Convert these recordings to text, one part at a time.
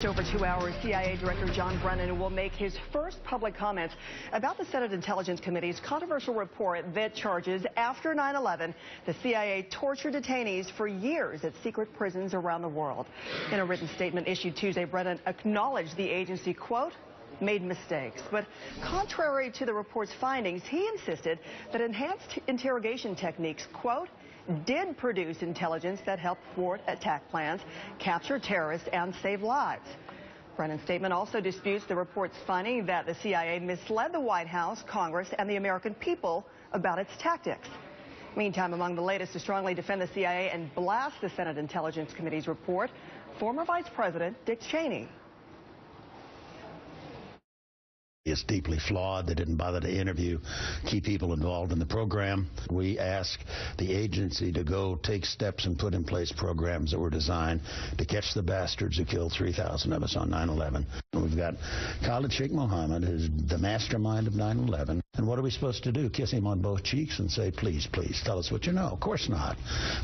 Over 2 hours, CIA Director John Brennan will make his first public comments about the Senate Intelligence Committee's controversial report that charges after 9/11, the CIA tortured detainees for years at secret prisons around the world. In a written statement issued Tuesday, Brennan acknowledged the agency, quote, made mistakes. But contrary to the report's findings, he insisted that enhanced interrogation techniques, quote, did produce intelligence that helped thwart attack plans, capture terrorists, and save lives. Brennan's statement also disputes the report's finding that the CIA misled the White House, Congress, and the American people about its tactics. Meantime, among the latest to strongly defend the CIA and blast the Senate Intelligence Committee's report, former Vice President Dick Cheney. It's deeply flawed. They didn't bother to interview key people involved in the program. We ask the agency to go take steps and put in place programs that were designed to catch the bastards who killed 3,000 of us on 9/11. We've got Khalid Sheikh Mohammed, who's the mastermind of 9/11. And what are we supposed to do? Kiss him on both cheeks and say, please, please, tell us what you know? Of course not.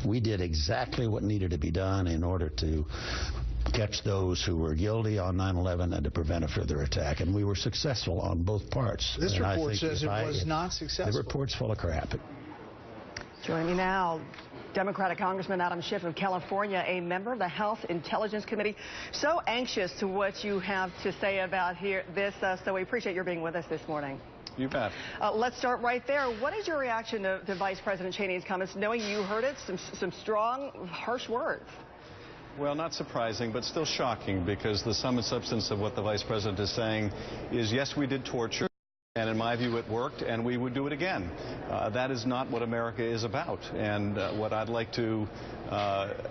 We did exactly what needed to be done in order to catch those who were guilty on 9/11 and to prevent a further attack. And we were successful on both parts. This report says it was not successful. The report's full of crap. Joining me now, Democratic Congressman Adam Schiff of California, a member of the House Intelligence Committee. So anxious to what you have to say about this, so we appreciate your being with us this morning. You bet. Let's start right there. What is your reaction to Vice President Cheney's comments, knowing you heard it, some strong, harsh words? Well, not surprising, but still shocking, because the sum and substance of what the Vice President is saying is, yes, we did torture, and in my view it worked, and we would do it again. That is not what America is about. And what I'd like to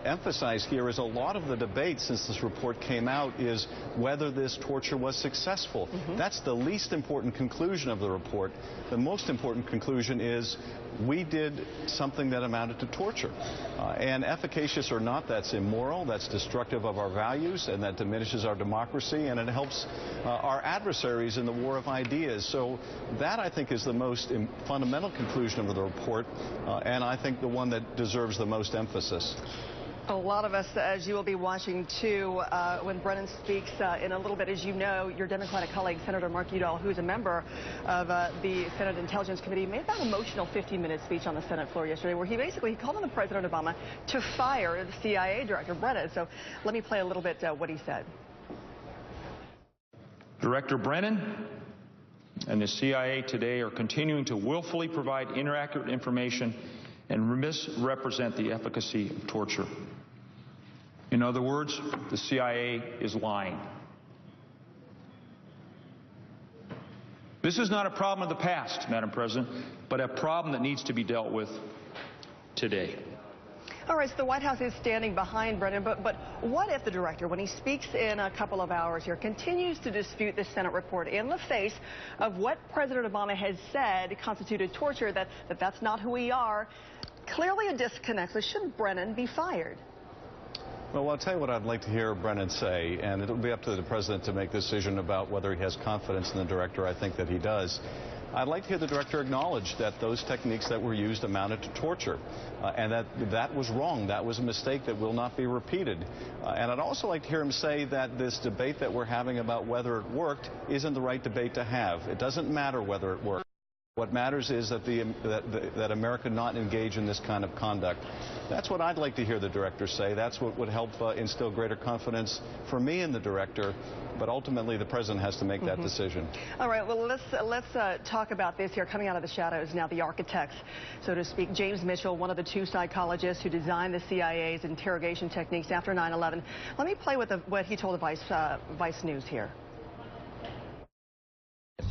emphasize here is a lot of the debate since this report came out is whether this torture was successful. That's the least important conclusion of the report. The most important conclusion is we did something that amounted to torture. And efficacious or not, that's immoral, that's destructive of our values, and that diminishes our democracy, and it helps our adversaries in the war of ideas. So that, I think, is the most fundamental conclusion of the report, and I think the one that deserves the most emphasis. A lot of us, as you will be watching, too, when Brennan speaks in a little bit, as you know, your Democratic colleague, Senator Mark Udall, who's a member of the Senate Intelligence Committee, made that emotional 15-minute speech on the Senate floor yesterday where he basically called on President Obama to fire the CIA Director Brennan. So let me play a little bit what he said. Director Brennan and the CIA today are continuing to willfully provide inaccurate information and misrepresent the efficacy of torture. In other words, the CIA is lying. This is not a problem of the past, Madam President, but a problem that needs to be dealt with today. All right, so the White House is standing behind Brennan, but what if the director, when he speaks in a couple of hours here, continues to dispute the Senate report in the face of what President Obama has said constituted torture, that's not who we are? Clearly a disconnect. So shouldn't Brennan be fired? Well, I'll tell you what I'd like to hear Brennan say, and it'll be up to the President to make a decision about whether he has confidence in the director. I think that he does. I'd like to hear the director acknowledge that those techniques that were used amounted to torture, and that was wrong. That was a mistake that will not be repeated. And I'd also like to hear him say that this debate that we're having about whether it worked isn't the right debate to have. It doesn't matter whether it worked. What matters is that America not engage in this kind of conduct. That's what I'd like to hear the director say. That's what would help instill greater confidence for me in the director. But ultimately, the president has to make that decision. All right. Well, let's talk about this here. Coming out of the shadows now, the architects, so to speak. James Mitchell, one of the two psychologists who designed the CIA's interrogation techniques after 9/11. Let me play with what he told the Vice News here.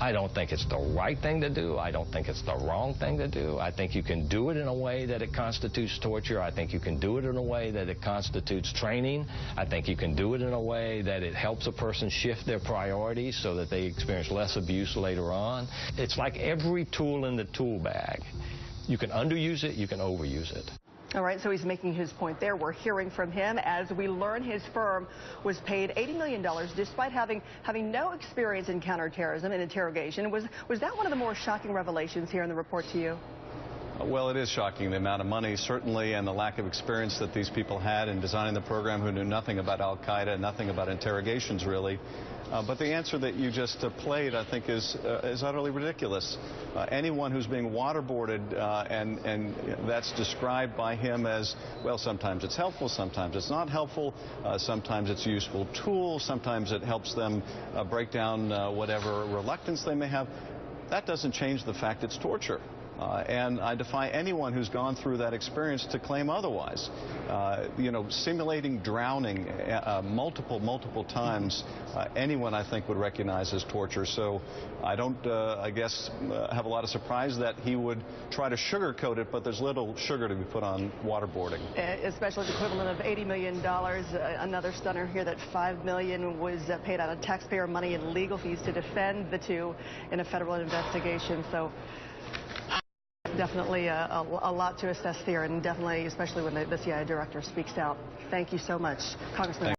I don't think it's the right thing to do. I don't think it's the wrong thing to do. I think you can do it in a way that it constitutes torture. I think you can do it in a way that it constitutes training. I think you can do it in a way that it helps a person shift their priorities so that they experience less abuse later on. It's like every tool in the tool bag. You can underuse it, you can overuse it. All right, so he's making his point there. We're hearing from him as we learn his firm was paid $80 million despite having no experience in counterterrorism and interrogation. Was that one of the more shocking revelations here in the report to you? Well, it is shocking, the amount of money, certainly, and the lack of experience that these people had in designing the program, who knew nothing about al-Qaeda, nothing about interrogations, really. But the answer that you just played, I think, is utterly ridiculous. Anyone who's being waterboarded, and that's described by him as, well, sometimes it's helpful, sometimes it's not helpful, sometimes it's a useful tool, sometimes it helps them break down whatever reluctance they may have. That doesn't change the fact it's torture. And I defy anyone who's gone through that experience to claim otherwise. You know, simulating drowning multiple times, anyone, I think, would recognize as torture. So I don't, I guess, have a lot of surprise that he would try to sugarcoat it, but there's little sugar to be put on waterboarding. Especially the equivalent of $80 million. Another stunner here that $5 million was paid out of taxpayer money and legal fees to defend the two in a federal investigation. So definitely a lot to assess there, and definitely, especially when the CIA director speaks out. Thank you so much, Congressman.